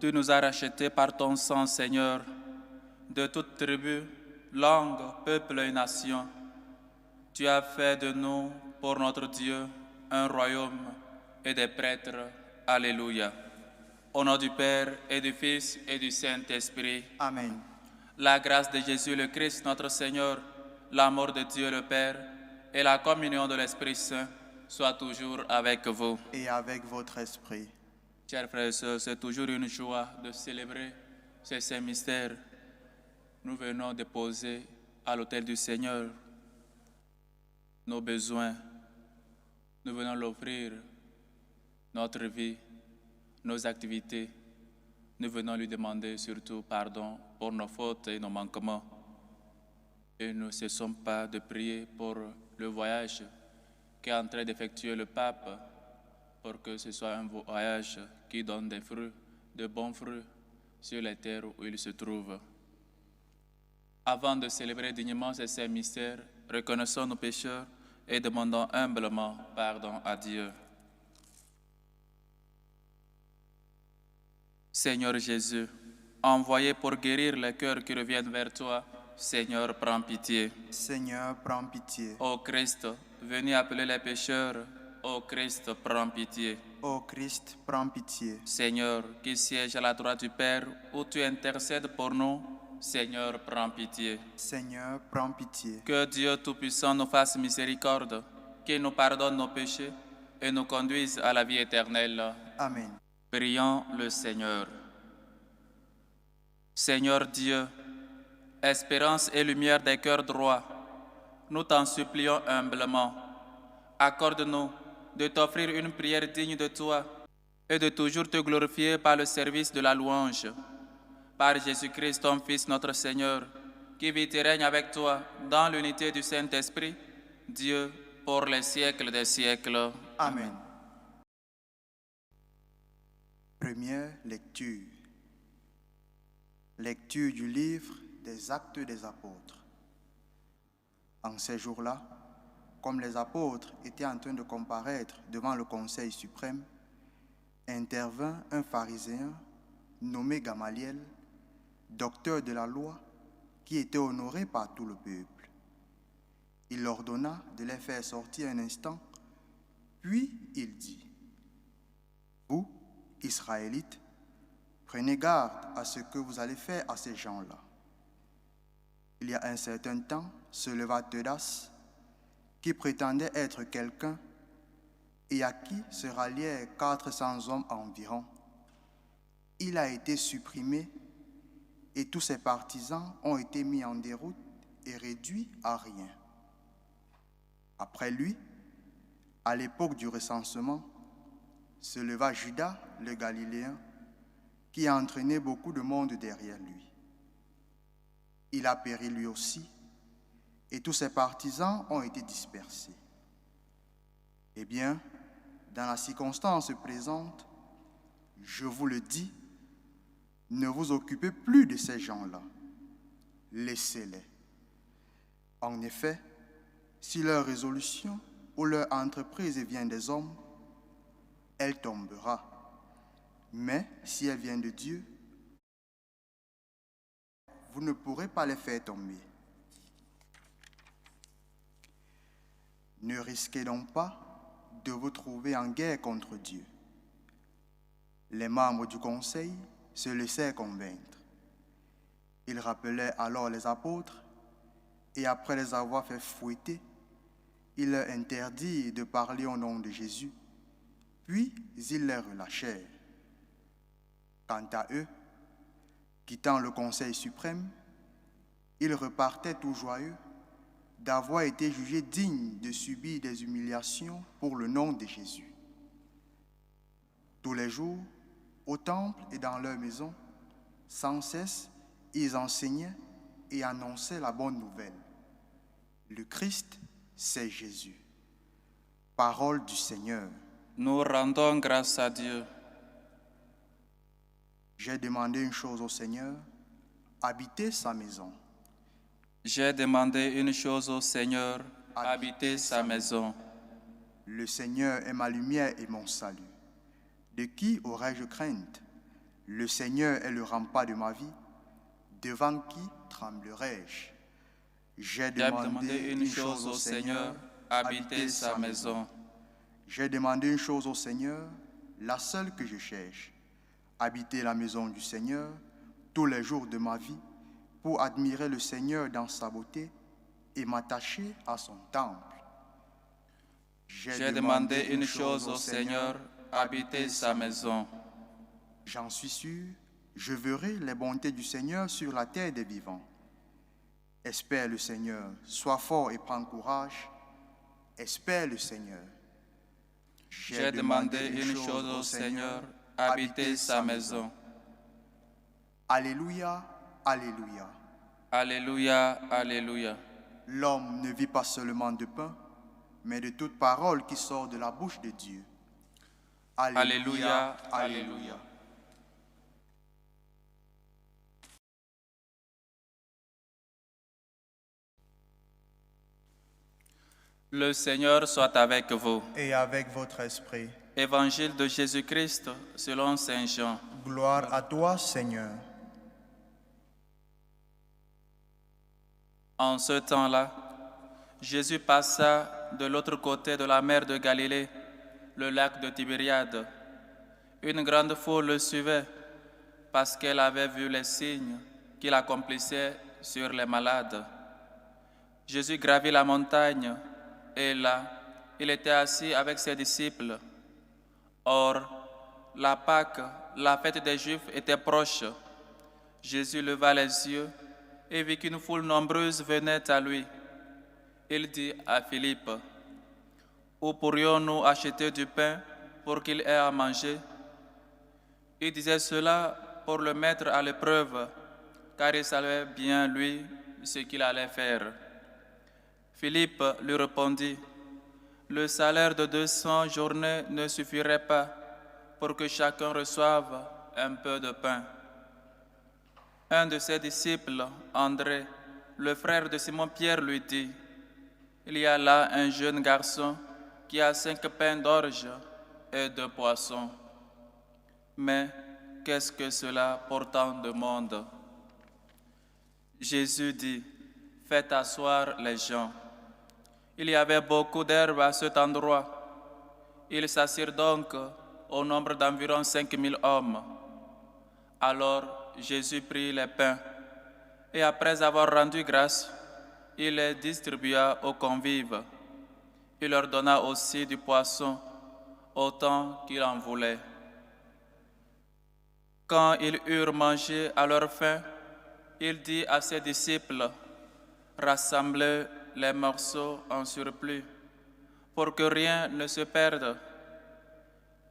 Tu nous as rachetés par ton sang, Seigneur, de toute tribu, langue, peuple et nation. Tu as fait de nous, pour notre Dieu, un royaume et des prêtres. Alléluia. Au nom du Père et du Fils et du Saint-Esprit. Amen. La grâce de Jésus le Christ, notre Seigneur, l'amour de Dieu le Père et la communion de l'Esprit Saint soient toujours avec vous. Et avec votre esprit. Chers frères et sœurs, c'est toujours une joie de célébrer ces saints mystères. Nous venons déposer à l'autel du Seigneur nos besoins. Nous venons l'offrir, notre vie, nos activités. Nous venons lui demander surtout pardon pour nos fautes et nos manquements. Et nous ne cessons pas de prier pour le voyage qu'est en train d'effectuer le pape, pour que ce soit un voyage qui donne des fruits, de bons fruits, sur les terres où il se trouve. Avant de célébrer dignement ces saints mystères, reconnaissons nos pécheurs et demandons humblement pardon à Dieu. Seigneur Jésus, envoyé pour guérir les cœurs qui reviennent vers toi, Seigneur, prends pitié. Seigneur, prends pitié. Ô Christ, venu appeler les pécheurs, ô Christ, prends pitié. Ô Christ, prends pitié. Seigneur, qui siège à la droite du Père, où tu intercèdes pour nous, Seigneur, prends pitié. Seigneur, prends pitié. Que Dieu Tout-Puissant nous fasse miséricorde, qu'il nous pardonne nos péchés et nous conduise à la vie éternelle. Amen. Prions le Seigneur. Seigneur Dieu, espérance et lumière des cœurs droits, nous t'en supplions humblement. Accorde-nous de t'offrir une prière digne de toi et de toujours te glorifier par le service de la louange. Par Jésus-Christ, ton Fils, notre Seigneur, qui vit et règne avec toi dans l'unité du Saint-Esprit, Dieu, pour les siècles des siècles. Amen. Première lecture. Lecture du livre des Actes des Apôtres. En ces jours-là, comme les apôtres étaient en train de comparaître devant le Conseil suprême, intervint un pharisien nommé Gamaliel, docteur de la loi, qui était honoré par tout le peuple. Il ordonna de les faire sortir un instant, puis il dit: « Vous, Israélites, prenez garde à ce que vous allez faire à ces gens-là. Il y a un certain temps se leva Teudas, qui prétendait être quelqu'un et à qui se rallièrent 400 hommes environ. Il a été supprimé et tous ses partisans ont été mis en déroute et réduits à rien. Après lui, à l'époque du recensement, se leva Judas le Galiléen, qui a entraîné beaucoup de monde derrière lui. Il a péri lui aussi, et tous ses partisans ont été dispersés. Eh bien, dans la circonstance présente, je vous le dis, ne vous occupez plus de ces gens-là. Laissez-les. En effet, si leur résolution ou leur entreprise vient des hommes, elle tombera. Mais si elle vient de Dieu, vous ne pourrez pas les faire tomber. Ne risquez donc pas de vous trouver en guerre contre Dieu. Les membres du conseil se laissèrent convaincre. Ils rappelaient alors les apôtres et après les avoir fait fouetter, ils leur interdirent de parler au nom de Jésus, puis ils les relâchèrent. Quant à eux, quittant le Conseil suprême, ils repartaient tout joyeux d'avoir été jugés dignes de subir des humiliations pour le nom de Jésus. Tous les jours, au temple et dans leur maison, sans cesse, ils enseignaient et annonçaient la bonne nouvelle. Le Christ, c'est Jésus. Parole du Seigneur. Nous rendons grâce à Dieu. J'ai demandé une chose au Seigneur, habiter sa maison. J'ai demandé une chose au Seigneur, habiter sa maison. Le Seigneur est ma lumière et mon salut. De qui aurais-je crainte? Le Seigneur est le rempart de ma vie. Devant qui tremblerai-je? J'ai demandé une chose au Seigneur, habiter sa maison. J'ai demandé une chose au Seigneur, la seule que je cherche, habiter la maison du Seigneur tous les jours de ma vie pour admirer le Seigneur dans sa beauté et m'attacher à son temple. J'ai demandé une chose au Seigneur, habiter sa maison. J'en suis sûr, je verrai les bontés du Seigneur sur la terre des vivants. Espère le Seigneur, sois fort et prends courage. Espère le Seigneur. J'ai demandé une chose au Seigneur, habiter sa maison. Alléluia, alléluia. Alléluia, alléluia. L'homme ne vit pas seulement de pain, mais de toute parole qui sort de la bouche de Dieu. Alléluia, alléluia. Le Seigneur soit avec vous. Et avec votre esprit. Évangile de Jésus-Christ selon Saint Jean. Gloire à toi, Seigneur. En ce temps-là, Jésus passa de l'autre côté de la mer de Galilée, le lac de Tibériade. Une grande foule le suivait parce qu'elle avait vu les signes qu'il accomplissait sur les malades. Jésus gravit la montagne et là, il était assis avec ses disciples. Or, la Pâque, la fête des Juifs, était proche. Jésus leva les yeux et vit qu'une foule nombreuse venait à lui. Il dit à Philippe, « Où pourrions-nous acheter du pain pour qu'il ait à manger ?» Il disait cela pour le mettre à l'épreuve, car il savait bien, lui, ce qu'il allait faire. Philippe lui répondit, « Le salaire de 200 journées ne suffirait pas pour que chacun reçoive un peu de pain. » Un de ses disciples, André, le frère de Simon-Pierre, lui dit, « Il y a là un jeune garçon qui a 5 pains d'orge et 2 poissons. Mais qu'est-ce que cela pour tant de monde? » Jésus dit, « Faites asseoir les gens. » Il y avait beaucoup d'herbe à cet endroit. Ils s'assirent donc au nombre d'environ 5000 hommes. Alors Jésus prit les pains et après avoir rendu grâce, il les distribua aux convives. Il leur donna aussi du poisson, autant qu'ils en voulaient. Quand ils eurent mangé à leur faim, il dit à ses disciples, « Rassemblez les morceaux en surplus, pour que rien ne se perde. »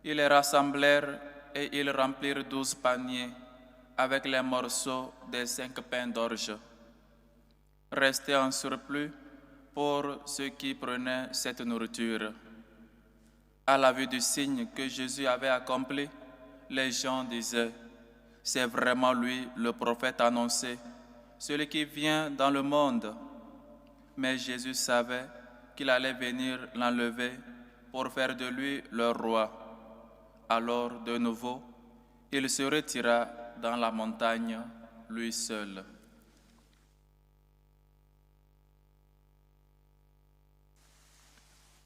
Ils les rassemblèrent et ils remplirent 12 paniers avec les morceaux des 5 pains d'orge. Restait en surplus pour ceux qui prenaient cette nourriture. À la vue du signe que Jésus avait accompli, les gens disaient, « C'est vraiment lui le prophète annoncé, celui qui vient dans le monde. » Mais Jésus savait qu'il allait venir l'enlever pour faire de lui leur roi. Alors, de nouveau, il se retira dans la montagne, lui seul.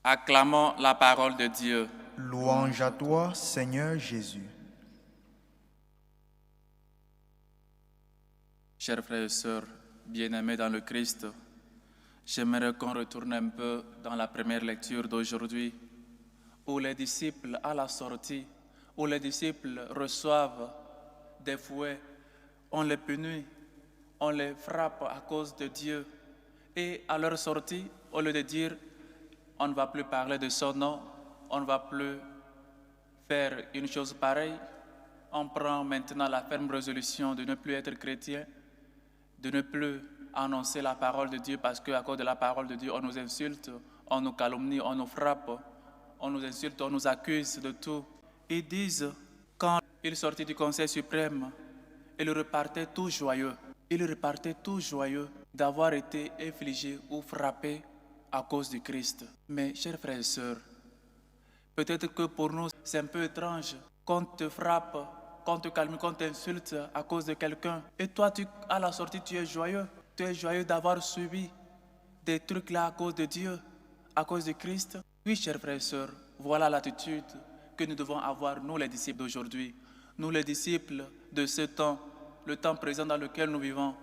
Acclamons la parole de Dieu. Louange à toi, Seigneur Jésus. Chers frères et sœurs, bien-aimés dans le Christ, j'aimerais qu'on retourne un peu dans la première lecture d'aujourd'hui, où les disciples, à la sortie, où les disciples reçoivent des fouets, on les punit, on les frappe à cause de Dieu. Et à leur sortie, au lieu de dire, on ne va plus parler de son nom, on ne va plus faire une chose pareille, on prend maintenant la ferme résolution de ne plus être chrétien, de ne plus annoncer la parole de Dieu parce qu'à cause de la parole de Dieu, on nous insulte, on nous calomnie, on nous frappe, on nous insulte, on nous accuse de tout. Ils disent, quand ils sortaient du Conseil suprême, ils repartaient tout joyeux. Ils repartaient tout joyeux d'avoir été infligés ou frappés à cause du Christ. Mais, chers frères et sœurs, peut-être que pour nous, c'est un peu étrange qu'on te frappe qu'on te calme, qu'on t'insulte à cause de quelqu'un. Et toi, à la sortie, tu es joyeux. Tu es joyeux d'avoir subi des trucs là à cause de Dieu, à cause de Christ. Oui, chers frères et sœurs, voilà l'attitude que nous devons avoir, nous les disciples d'aujourd'hui, nous les disciples de ce temps, le temps présent dans lequel nous vivons.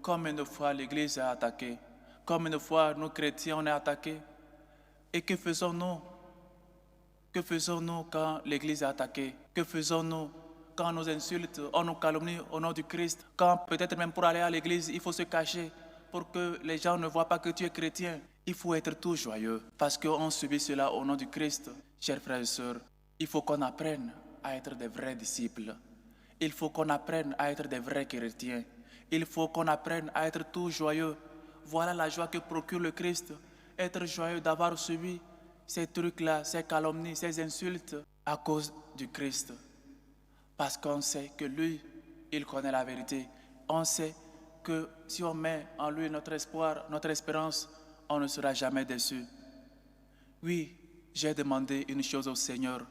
Comme une fois l'Église est attaquée, comme une fois nous chrétiens on est attaqués. Et que faisons-nous? Que faisons-nous quand l'Église est attaquée? Que faisons-nous quand on nous insulte, on nous calomnie au nom du Christ? Quand peut-être même pour aller à l'Église, il faut se cacher pour que les gens ne voient pas que tu es chrétien. Il faut être tout joyeux parce qu'on subit cela au nom du Christ. Chers frères et sœurs, il faut qu'on apprenne à être des vrais disciples. Il faut qu'on apprenne à être des vrais chrétiens. Il faut qu'on apprenne à être tout joyeux. Voilà la joie que procure le Christ. Être joyeux d'avoir subi ces trucs-là, ces calomnies, ces insultes à cause du Christ. Parce qu'on sait que lui, il connaît la vérité. On sait que si on met en lui notre espoir, notre espérance, on ne sera jamais déçu. Oui, j'ai demandé une chose au Seigneur,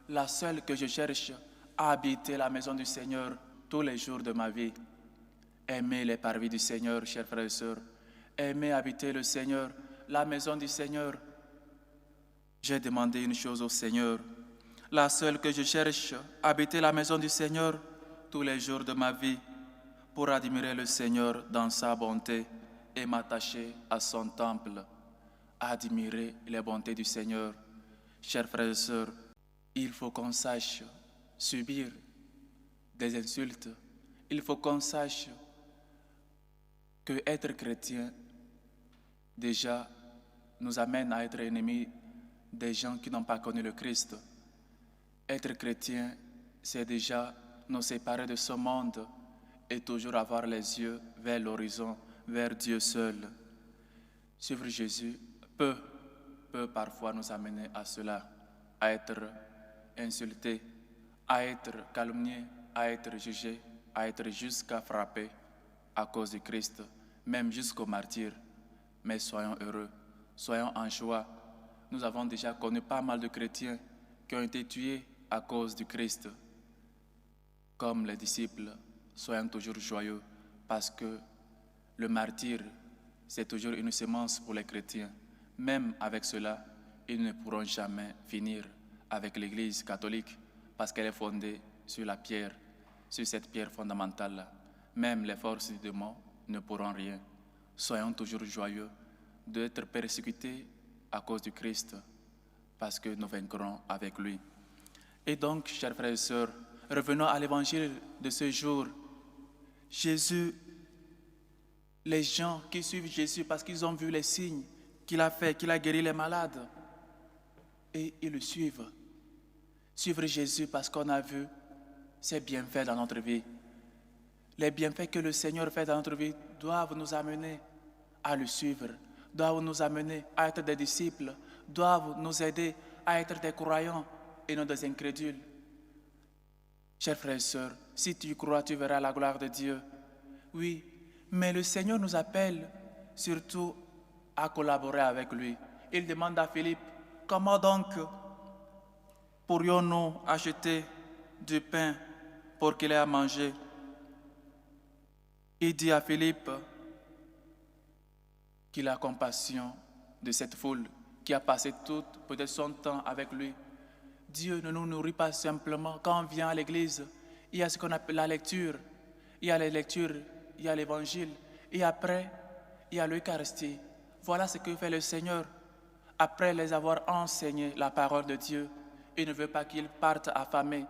la seule que je cherche, à habiter la maison du Seigneur tous les jours de ma vie. Aimer les parvis du Seigneur, chers frères et sœurs. Aimer habiter le Seigneur, la maison du Seigneur. J'ai demandé une chose au Seigneur, la seule que je cherche, habiter la maison du Seigneur tous les jours de ma vie, pour admirer le Seigneur dans sa bonté et m'attacher à son temple, admirer les bontés du Seigneur. Chers frères et sœurs, il faut qu'on sache subir des insultes. Il faut qu'on sache que être chrétien, déjà, nous amène à être ennemis des gens qui n'ont pas connu le Christ. Être chrétien, c'est déjà nous séparer de ce monde et toujours avoir les yeux vers l'horizon, vers Dieu seul. Suivre Jésus peut parfois nous amener à cela, à être insulté, à être calomnié, à être jugé, à être jusqu'à frapper à cause du Christ, même jusqu'au martyr. Mais soyons heureux, soyons en joie. Nous avons déjà connu pas mal de chrétiens qui ont été tués à cause du Christ. Comme les disciples, soyons toujours joyeux parce que le martyr, c'est toujours une semence pour les chrétiens. Même avec cela, ils ne pourront jamais finir avec l'Église catholique parce qu'elle est fondée sur la pierre, sur cette pierre fondamentale. Même les forces du démon ne pourront rien. Soyons toujours joyeux d'être persécutés à cause du Christ parce que nous vaincrons avec lui. Et donc, chers frères et sœurs, revenons à l'évangile de ce jour. Jésus, les gens qui suivent Jésus parce qu'ils ont vu les signes qu'il a fait, qu'il a guéri les malades, et ils le suivent. Suivre Jésus parce qu'on a vu ses bienfaits dans notre vie. Les bienfaits que le Seigneur fait dans notre vie doivent nous amener à le suivre, doivent nous amener à être des disciples, doivent nous aider à être des croyants et non des incrédules. Chers frères et sœurs, si tu crois, tu verras la gloire de Dieu. Oui, mais le Seigneur nous appelle surtout à collaborer avec lui. Il demande à Philippe, comment donc pourrions-nous acheter du pain pour qu'il ait à manger? Il dit à Philippe qu'il a compassion de cette foule qui a passé tout peut-être son temps avec lui. Dieu ne nous nourrit pas simplement. Quand on vient à l'église, il y a ce qu'on appelle la lecture. Il y a les lectures, il y a l'évangile. Et après, il y a l'Eucharistie. Voilà ce que fait le Seigneur. Après les avoir enseigné la parole de Dieu, il ne veut pas qu'ils partent affamés.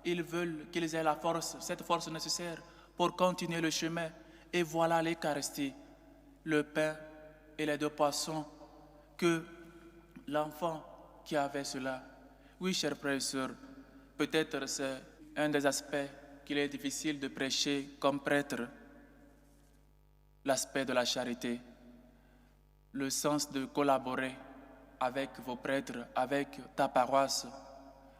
Il veut qu'ils aient la force, cette force nécessaire pour continuer le chemin. Et voilà l'Eucharistie, le pain et les 2 poissons que l'enfant qui avait cela. Oui, chers frères et sœurs, peut-être c'est un des aspects qu'il est difficile de prêcher comme prêtre, l'aspect de la charité, le sens de collaborer avec vos prêtres, avec ta paroisse.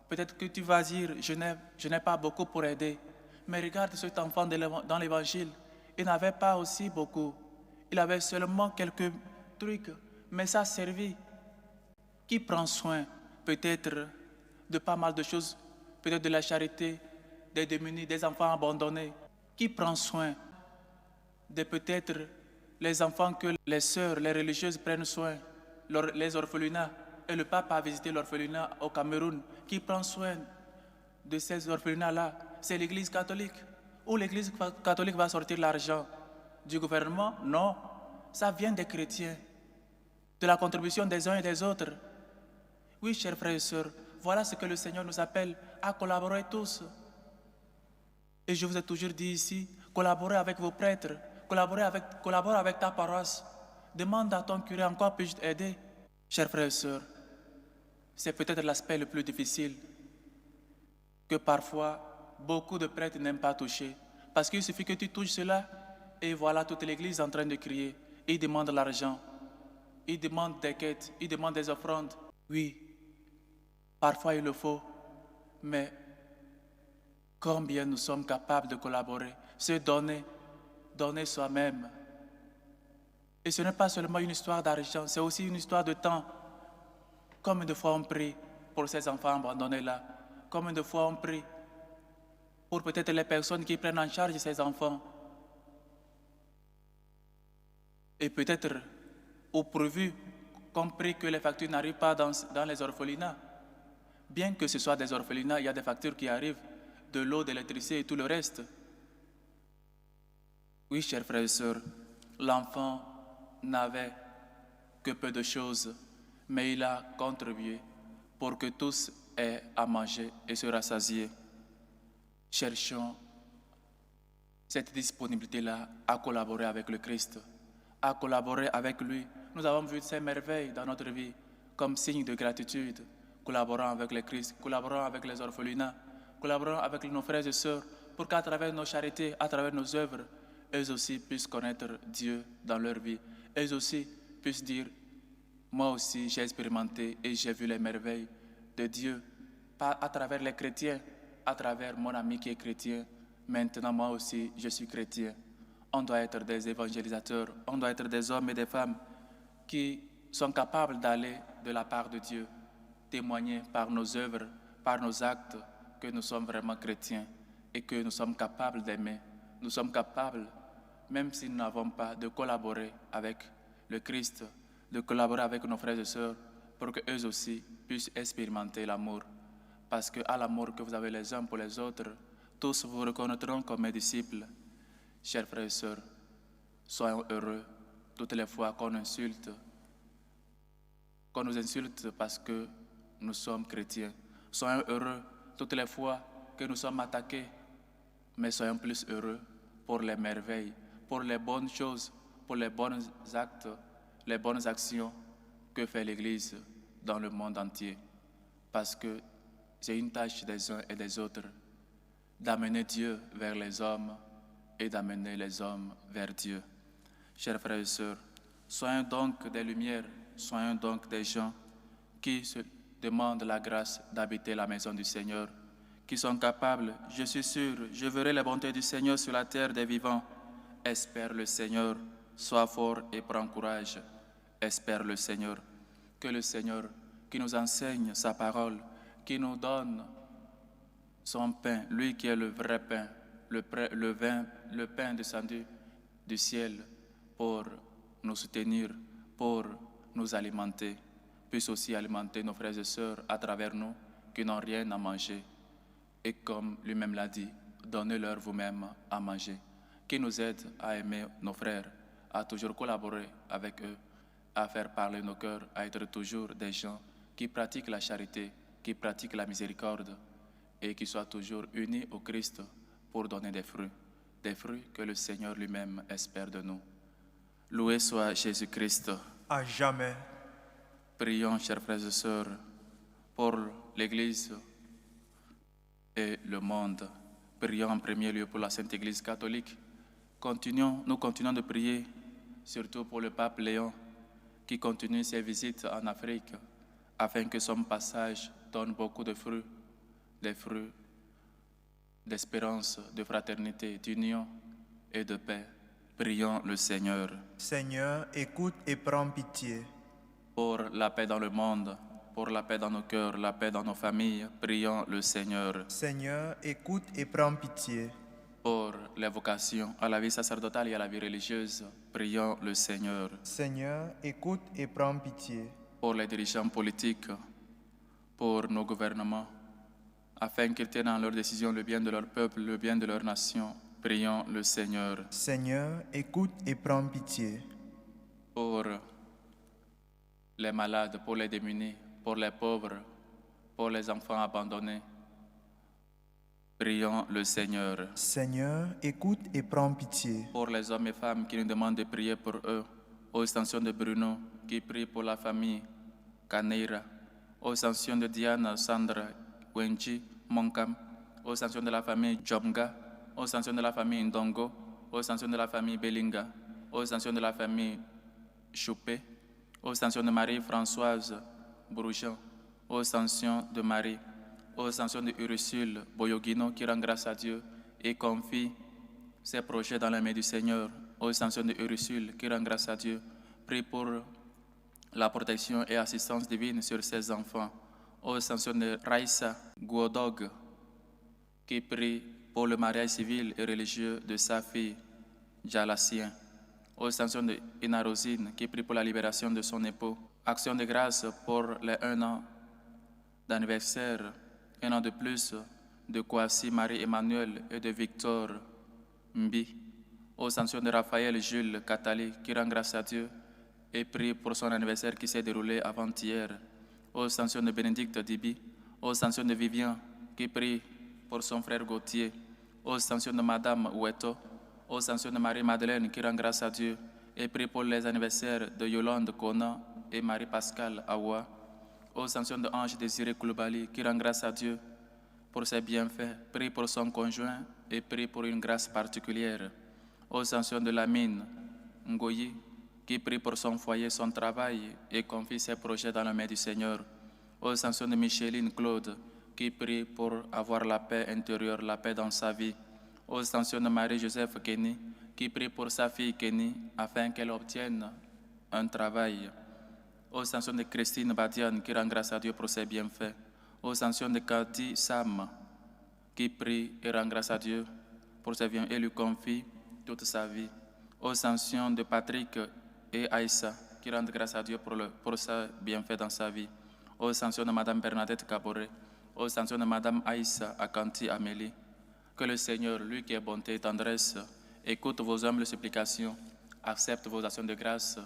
Peut-être que tu vas dire, je n'ai pas beaucoup pour aider, mais regarde cet enfant dans l'évangile, il n'avait pas aussi beaucoup, il avait seulement quelques trucs, mais ça a servi. Qui prend soin peut-être de pas mal de choses, peut-être de la charité, des démunis, des enfants abandonnés? Qui prend soin de peut-être les enfants que les sœurs, les religieuses prennent soin, les orphelinats? Et le pape a visité l'orphelinat au Cameroun. Qui prend soin de ces orphelinats-là? C'est l'Église catholique. Où l'Église catholique va sortir l'argent? Du gouvernement? Non. Ça vient des chrétiens, de la contribution des uns et des autres. Oui, chers frères et sœurs, voilà ce que le Seigneur nous appelle à collaborer tous. Et je vous ai toujours dit ici, collaborez avec vos prêtres, collabore avec ta paroisse. Demande à ton curé en quoi puis-je t'aider. Chers frères et sœurs, c'est peut-être l'aspect le plus difficile que parfois beaucoup de prêtres n'aiment pas toucher. Parce qu'il suffit que tu touches cela et voilà toute l'église en train de crier. Ils demandent l'argent, ils demandent des quêtes, ils demandent des offrandes. Oui, parfois il le faut, mais combien nous sommes capables de collaborer, se donner, donner soi-même. Et ce n'est pas seulement une histoire d'argent, c'est aussi une histoire de temps. Combien de fois on prie pour ces enfants abandonnés-là? Combien de fois on prie pour peut-être les personnes qui prennent en charge ces enfants? Et peut-être au prévu qu'on prie que les factures n'arrivent pas dans les orphelinats. Bien que ce soit des orphelinats, il y a des factures qui arrivent, de l'eau, de l'électricité et tout le reste. Oui, chers frères et sœurs, l'enfant n'avait que peu de choses, mais il a contribué pour que tous aient à manger et se rassasier. Cherchons cette disponibilité-là à collaborer avec le Christ, à collaborer avec lui. Nous avons vu ces merveilles dans notre vie comme signe de gratitude. Collaborons avec le Christ, collaborons avec les orphelinats, collaborons avec nos frères et sœurs pour qu'à travers nos charités, à travers nos œuvres, eux aussi puissent connaître Dieu dans leur vie. Eux aussi puissent dire, moi aussi j'ai expérimenté et j'ai vu les merveilles de Dieu, pas à travers les chrétiens, à travers mon ami qui est chrétien. Maintenant moi aussi je suis chrétien. On doit être des évangélisateurs, on doit être des hommes et des femmes qui sont capables d'aller de la part de Dieu, témoigner par nos œuvres, par nos actes, que nous sommes vraiment chrétiens et que nous sommes capables d'aimer. Nous sommes capables, même si nous n'avons pas, de collaborer avec le Christ, de collaborer avec nos frères et sœurs pour qu'eux aussi puissent expérimenter l'amour. Parce qu'à l'amour que vous avez les uns pour les autres, tous vous reconnaîtront comme mes disciples. Chers frères et sœurs, soyons heureux toutes les fois qu'on nous insulte parce que nous sommes chrétiens. Soyons heureux toutes les fois que nous sommes attaqués, mais soyons plus heureux pour les merveilles, pour les bonnes choses, pour les bons actes, les bonnes actions que fait l'Église dans le monde entier. Parce que c'est une tâche des uns et des autres d'amener Dieu vers les hommes et d'amener les hommes vers Dieu. Chers frères et sœurs, soyons donc des lumières, soyons donc des gens qui se demandent la grâce d'habiter la maison du Seigneur, qui sont capables, je suis sûr, je verrai la bonté du Seigneur sur la terre des vivants. Espère le Seigneur, sois fort et prends courage. Espère le Seigneur, que le Seigneur qui nous enseigne sa parole, qui nous donne son pain, lui qui est le vrai pain, le pain descendu du ciel pour nous soutenir, pour nous alimenter, puisse aussi alimenter nos frères et sœurs à travers nous qui n'ont rien à manger. Et comme lui-même l'a dit, donnez-leur vous-même à manger, qui nous aide à aimer nos frères, à toujours collaborer avec eux, à faire parler nos cœurs, à être toujours des gens qui pratiquent la charité, qui pratiquent la miséricorde et qui soient toujours unis au Christ pour donner des fruits que le Seigneur lui-même espère de nous. Loué soit Jésus-Christ. À jamais. Prions, chers frères et sœurs, pour l'Église et le monde. Prions en premier lieu pour la Sainte Église catholique. Nous continuons de prier, surtout pour le pape Léon, qui continue ses visites en Afrique, afin que son passage donne beaucoup de fruits, des fruits d'espérance, de fraternité, d'union et de paix. Prions le Seigneur. Seigneur, écoute et prends pitié. Pour la paix dans le monde. pour la paix dans nos cœurs, la paix dans nos familles. Prions le Seigneur. Seigneur, écoute et prends pitié. Pour les vocations à la vie sacerdotale et à la vie religieuse, prions le Seigneur. Seigneur, écoute et prends pitié. Pour les dirigeants politiques, pour nos gouvernements, afin qu'ils tiennent dans leurs décisions le bien de leur peuple, le bien de leur nation, prions le Seigneur. Seigneur, écoute et prends pitié. Pour les malades, pour les démunis, pour les pauvres, pour les enfants abandonnés, prions le Seigneur. Seigneur, écoute et prends pitié. Pour les hommes et femmes qui nous demandent de prier pour eux, aux extensions de Bruno, qui prie pour la famille Kaneira, aux extensions de Diana, Sandra, Wenji, Monkam, aux extensions de la famille Jomga, aux extensions de la famille Ndongo, aux extensions de la famille Belinga, aux extensions de la famille Choupé, aux extensions de Marie-Françoise Broujon, aux extensions de Marie, aux extensions de Ursule Boyogino qui rend grâce à Dieu et confie ses projets dans la main du Seigneur, aux extensions de Ursule qui rend grâce à Dieu, prie pour la protection et assistance divine sur ses enfants, aux extensions de Raissa Guodog qui prie pour le mariage civil et religieux de sa fille Jalassien, aux extensions de Ina Rosine qui prie pour la libération de son époux, action de grâce pour les 1 an d'anniversaire, 1 an de plus de Kwasi Marie-Emmanuel et de Victor Mbi, aux extensions de Raphaël Jules Catali qui rend grâce à Dieu et prie pour son anniversaire qui s'est déroulé avant-hier, aux extensions de Bénédicte Dibi, aux extensions de Vivian qui prie pour son frère Gauthier, aux extensions de Madame Oueto, aux extensions de Marie-Madeleine qui rend grâce à Dieu et prie pour les anniversaires de Yolande Kona et Marie-Pascale Awa, aux extensions de Ange Désiré Koulibaly qui rend grâce à Dieu pour ses bienfaits, prie pour son conjoint et prie pour une grâce particulière, aux extensions de Lamine Ngoyi qui prie pour son foyer, son travail et confie ses projets dans la main du Seigneur, aux extensions de Micheline Claude qui prie pour avoir la paix intérieure, la paix dans sa vie, aux extensions de Marie-Joseph Kenny qui prie pour sa fille Kenny afin qu'elle obtienne un travail, aux extensions de Christine Badian qui rend grâce à Dieu pour ses bienfaits, aux extensions de Kati Sam qui prie et rend grâce à Dieu pour ses bienfaits et lui confie toute sa vie, aux extensions de Patrick et Aïssa qui rendent grâce à Dieu pour ses bienfaits dans sa vie, aux extensions de Madame Bernadette Caboret, aux extensions de Madame Aïssa Akanti Amélie. Que le Seigneur, lui qui est bonté et tendresse, écoute vos humbles supplications, accepte vos actions de grâce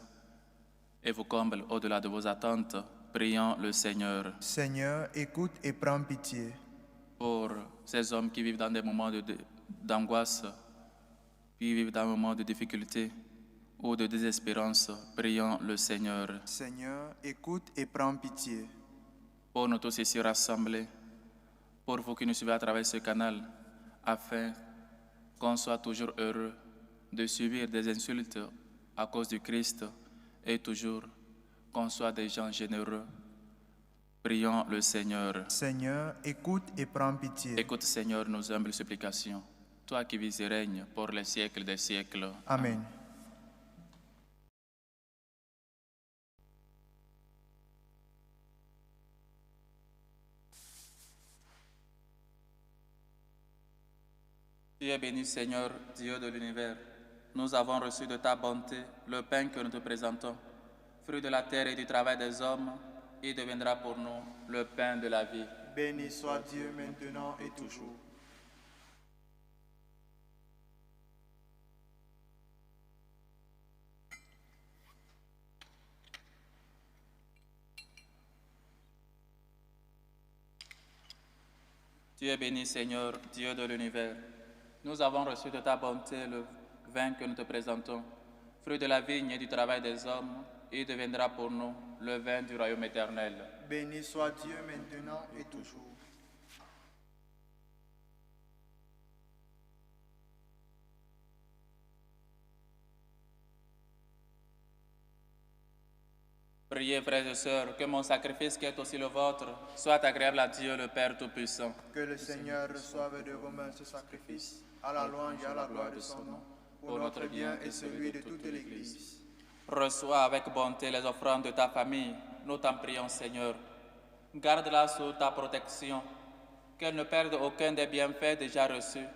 et vous comble au-delà de vos attentes. Prions le Seigneur. Seigneur, écoute et prends pitié. Pour ces hommes qui vivent dans des moments d'angoisse, qui vivent dans des moments de difficulté ou de désespérance, prions le Seigneur. Seigneur, écoute et prends pitié. Pour nous tous ici rassemblés, pour vous qui nous suivez à travers ce canal, afin qu'on soit toujours heureux de subir des insultes à cause du Christ et toujours qu'on soit des gens généreux. Prions le Seigneur. Seigneur, écoute et prends pitié. Écoute, Seigneur, nos humbles supplications, toi qui vis et règnes pour les siècles des siècles. Amen. Tu es béni, Seigneur, Dieu de l'univers. Nous avons reçu de ta bonté le pain que nous te présentons. Fruit de la terre et du travail des hommes, il deviendra pour nous le pain de la vie. Béni soit Dieu maintenant et toujours. Tu es béni, Seigneur, Dieu de l'univers. Nous avons reçu de ta bonté le vin que nous te présentons. Fruit de la vigne et du travail des hommes, il deviendra pour nous le vin du royaume éternel. Béni soit Dieu maintenant et toujours. Priez, frères et sœurs, que mon sacrifice qui est aussi le vôtre soit agréable à Dieu le Père Tout-Puissant. Que le Seigneur reçoive de vos mains ce sacrifice, à la louange et à la gloire de son nom, pour notre bien et celui de toute l'Église. Reçois avec bonté les offrandes de ta famille, nous t'en prions, Seigneur, Garde-la sous ta protection, qu'elle ne perde aucun des bienfaits déjà reçus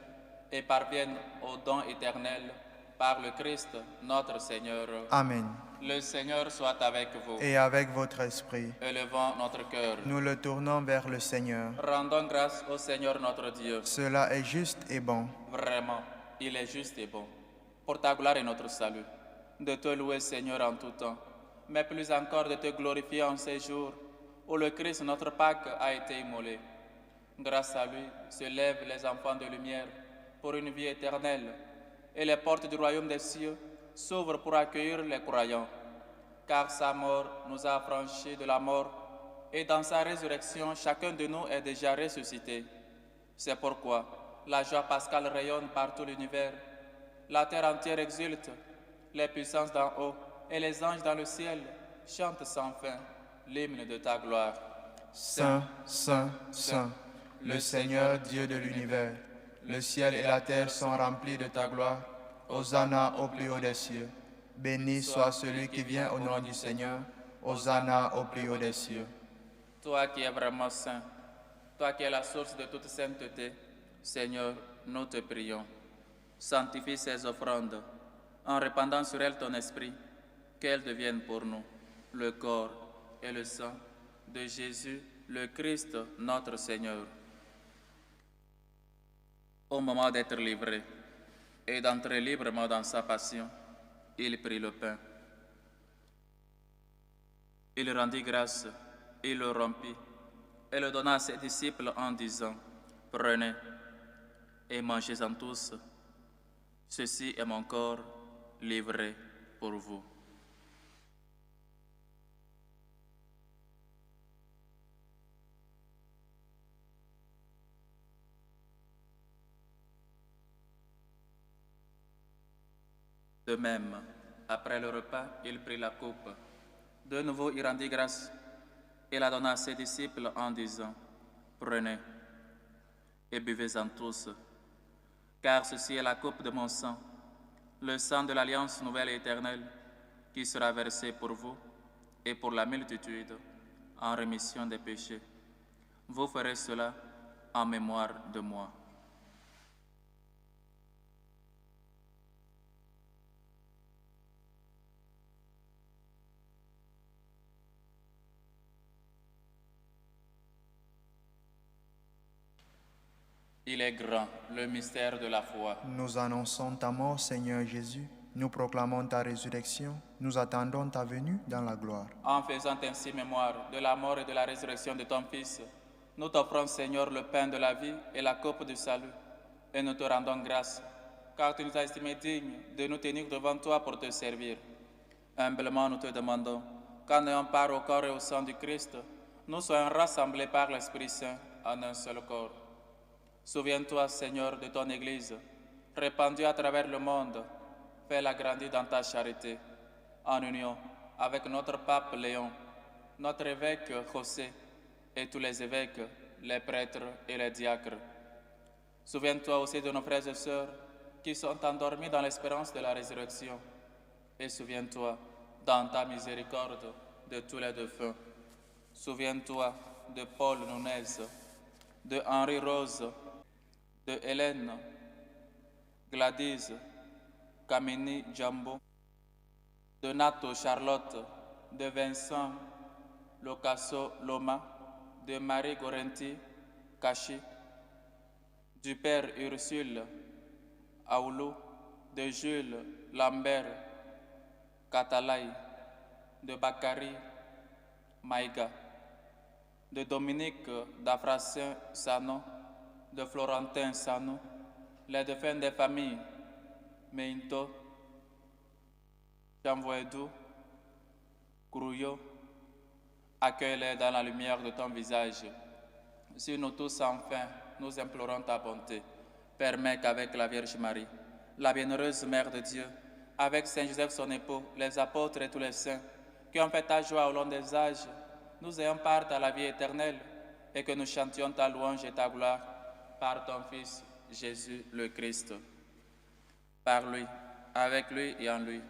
et parvienne au don éternel par le Christ, notre Seigneur. Amen. Le Seigneur soit avec vous. Et avec votre esprit, Élevons notre cœur. nous le tournons vers le Seigneur. Rendons grâce au Seigneur notre Dieu. Cela est juste et bon. Vraiment, il est juste et bon. Pour ta gloire et notre salut, de te louer, Seigneur, en tout temps, mais plus encore de te glorifier en ces jours où le Christ, notre Pâque, a été immolé. Grâce à lui se lèvent les enfants de lumière pour une vie éternelle, et les portes du royaume des cieux s'ouvrent pour accueillir les croyants. Car sa mort nous a affranchis de la mort, et dans sa résurrection, chacun de nous est déjà ressuscité. C'est pourquoi la joie pascale rayonne par tout l'univers. La terre entière exulte, les puissances d'en haut et les anges dans le ciel chantent sans fin l'hymne de ta gloire. Saint, Saint, Saint, le Seigneur Dieu de l'univers, le ciel et la terre sont remplis de ta gloire. Hosanna au plus haut des cieux. Béni soit celui qui vient au nom du Seigneur. Hosanna au plus haut des cieux. Toi qui es vraiment saint, toi qui es la source de toute sainteté, Seigneur, nous te prions. Sanctifie ces offrandes en répandant sur elles ton esprit, qu'elles deviennent pour nous le corps et le sang de Jésus, le Christ, notre Seigneur. Au moment d'être livré et d'entrer librement dans sa passion, il prit le pain. Il rendit grâce, il le rompit et le donna à ses disciples en disant, « Prenez et mangez-en tous. Ceci est mon corps livré pour vous. » De même, après le repas, il prit la coupe. De nouveau, il rendit grâce et la donna à ses disciples en disant, « Prenez et buvez-en tous, car ceci est la coupe de mon sang, le sang de l'alliance nouvelle et éternelle, qui sera versé pour vous et pour la multitude en rémission des péchés. Vous ferez cela en mémoire de moi. » Il est grand, le mystère de la foi. Nous annonçons ta mort, Seigneur Jésus. Nous proclamons ta résurrection. Nous attendons ta venue dans la gloire. En faisant ainsi mémoire de la mort et de la résurrection de ton Fils, nous t'offrons, Seigneur, le pain de la vie et la coupe du salut. Et nous te rendons grâce, car tu nous as estimés dignes de nous tenir devant toi pour te servir. Humblement, nous te demandons qu'en ayant part au corps et au sang du Christ, nous soyons rassemblés par l'Esprit Saint en un seul corps. Souviens-toi, Seigneur, de ton Église, répandue à travers le monde. Fais-la grandir dans ta charité, en union avec notre pape Léon, notre évêque José et tous les évêques, les prêtres et les diacres. Souviens-toi aussi de nos frères et sœurs qui sont endormis dans l'espérance de la résurrection. Et souviens-toi, dans ta miséricorde, de tous les défunts. Souviens-toi de Paul Nunez, de Henri Rose, de Hélène, Gladys, Kamini Jambo, de Nato Charlotte, de Vincent Locasso Loma, de Marie Gorenti Kachi, du Père Ursule Aoulou, de Jules Lambert Katalai, de Bakary Maïga, de Dominique Dafrassin Sano, de Florentin Sano, les défunts des familles Meinto, Chamvoedou, Kourouyo, accueille-les dans la lumière de ton visage. Si nous tous enfin, nous implorons ta bonté, permets qu'avec la Vierge Marie, la bienheureuse Mère de Dieu, avec Saint Joseph son époux, les apôtres et tous les saints, qui ont fait ta joie au long des âges, nous ayons part à la vie éternelle et que nous chantions ta louange et ta gloire par ton Fils, Jésus le Christ. Par lui, avec lui et en lui,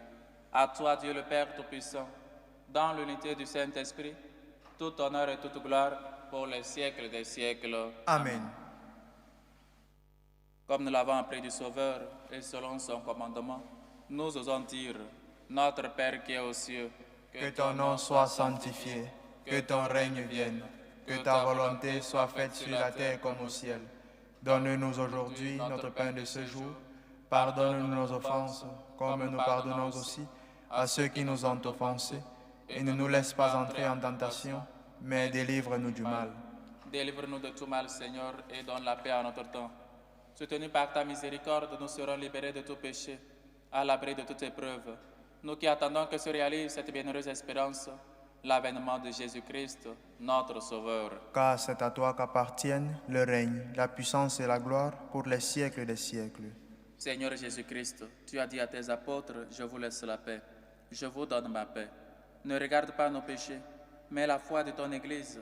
à toi Dieu le Père Tout-Puissant, dans l'unité du Saint-Esprit, tout honneur et toute gloire pour les siècles des siècles. Amen. Comme nous l'avons appris du Sauveur et selon son commandement, nous osons dire, Notre Père qui est aux cieux, Que ton nom soit sanctifié, que ton règne vienne, que ta volonté soit faite sur la terre comme au ciel. Donne-nous aujourd'hui notre pain de ce jour. Pardonne-nous nos offenses, comme nous pardonnons aussi à ceux qui nous ont offensés. Et ne nous laisse pas entrer en tentation, mais délivre-nous du mal. Délivre-nous de tout mal, Seigneur, et donne la paix à notre temps. Soutenus par ta miséricorde, nous serons libérés de tout péché, à l'abri de toute épreuve. Nous qui attendons que se réalise cette bienheureuse espérance, l'avènement de Jésus-Christ, notre Sauveur. Car c'est à toi qu'appartiennent le règne, la puissance et la gloire pour les siècles des siècles. Seigneur Jésus-Christ, tu as dit à tes apôtres, je vous laisse la paix, je vous donne ma paix. Ne regarde pas nos péchés, mais la foi de ton Église,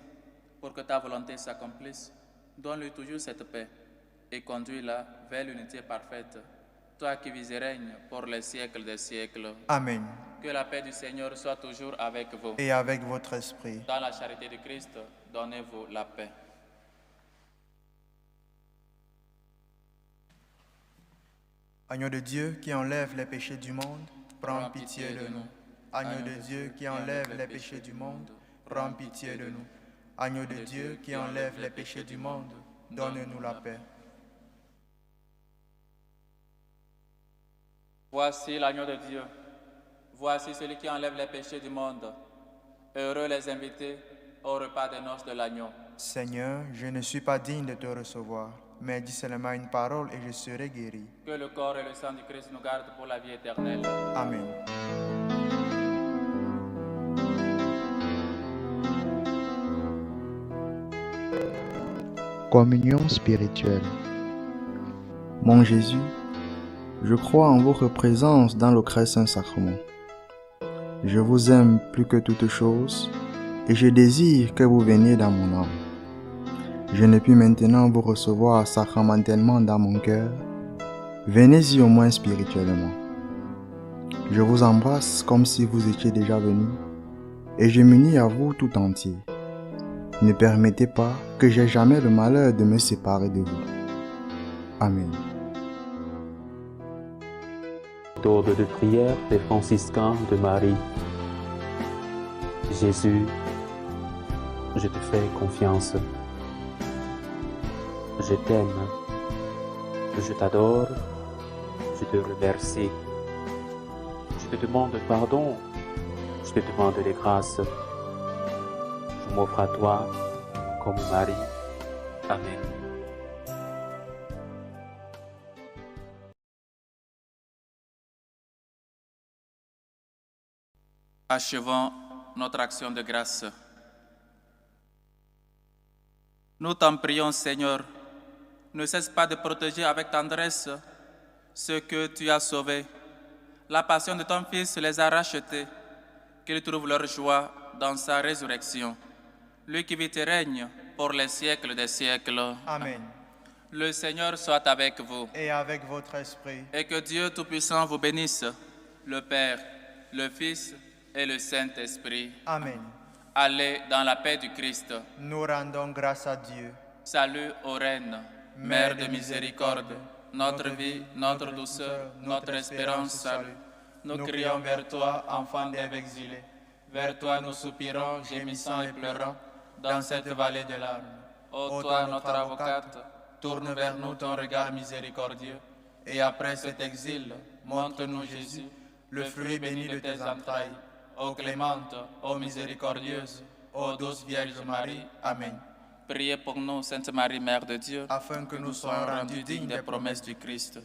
pour que ta volonté s'accomplisse. Donne-lui toujours cette paix et conduis-la vers l'unité parfaite. Toi qui vis et règnes pour les siècles des siècles. Amen. Que la paix du Seigneur soit toujours avec vous. Et avec votre esprit. Dans la charité de Christ, donnez-vous la paix. Agneau de Dieu qui enlève les péchés du monde, prends pitié de nous. Agneau de Dieu qui enlève les péchés du monde, prends pitié de nous. Agneau de Dieu qui enlève les péchés du monde, donne-nous la paix. Voici l'agneau de Dieu. Voici celui qui enlève les péchés du monde. Heureux les invités au repas des noces de l'agneau. Seigneur, je ne suis pas digne de te recevoir, mais dis seulement une parole et je serai guéri. Que le corps et le sang du Christ nous gardent pour la vie éternelle. Amen. Communion spirituelle. Mon Jésus, je crois en votre présence dans le très saint sacrement. Je vous aime plus que toute chose et je désire que vous veniez dans mon âme. Je ne puis maintenant vous recevoir sacramentellement dans mon cœur. Venez-y au moins spirituellement. Je vous embrasse comme si vous étiez déjà venu et je m'unis à vous tout entier. Ne permettez pas que j'aie jamais le malheur de me séparer de vous. Amen. Méthode de prière des franciscains de Marie. Jésus, je te fais confiance. Je t'aime. Je t'adore. Je te remercie. Je te demande pardon. Je te demande des grâces. Je m'offre à toi comme Marie. Amen. Achevons notre action de grâce. Nous t'en prions, Seigneur, ne cesse pas de protéger avec tendresse ceux que tu as sauvés. La passion de ton Fils les a rachetés, qu'ils trouvent leur joie dans sa résurrection. Lui qui vit et règne pour les siècles des siècles. Amen. Le Seigneur soit avec vous. Et avec votre esprit. Et que Dieu Tout-Puissant vous bénisse, le Père, le Fils et le Saint-Esprit. Amen. Allez dans la paix du Christ. Nous rendons grâce à Dieu. Salut aux reines, Mère de miséricorde, notre vie, notre douceur, notre espérance, salut. Nous crions vers toi, enfant d'Ève exilée. Vers toi nous soupirons, gémissant et pleurant, dans cette vallée de larmes. Ô toi, notre avocate, tourne vers nous ton regard miséricordieux. Et après cet exil, montre-nous Jésus, le fruit béni de tes entrailles. Ô clémente, ô miséricordieuse, ô douce Vierge Marie. Amen. Priez pour nous, Sainte Marie, Mère de Dieu, Afin que nous soyons rendus dignes des promesses du Christ.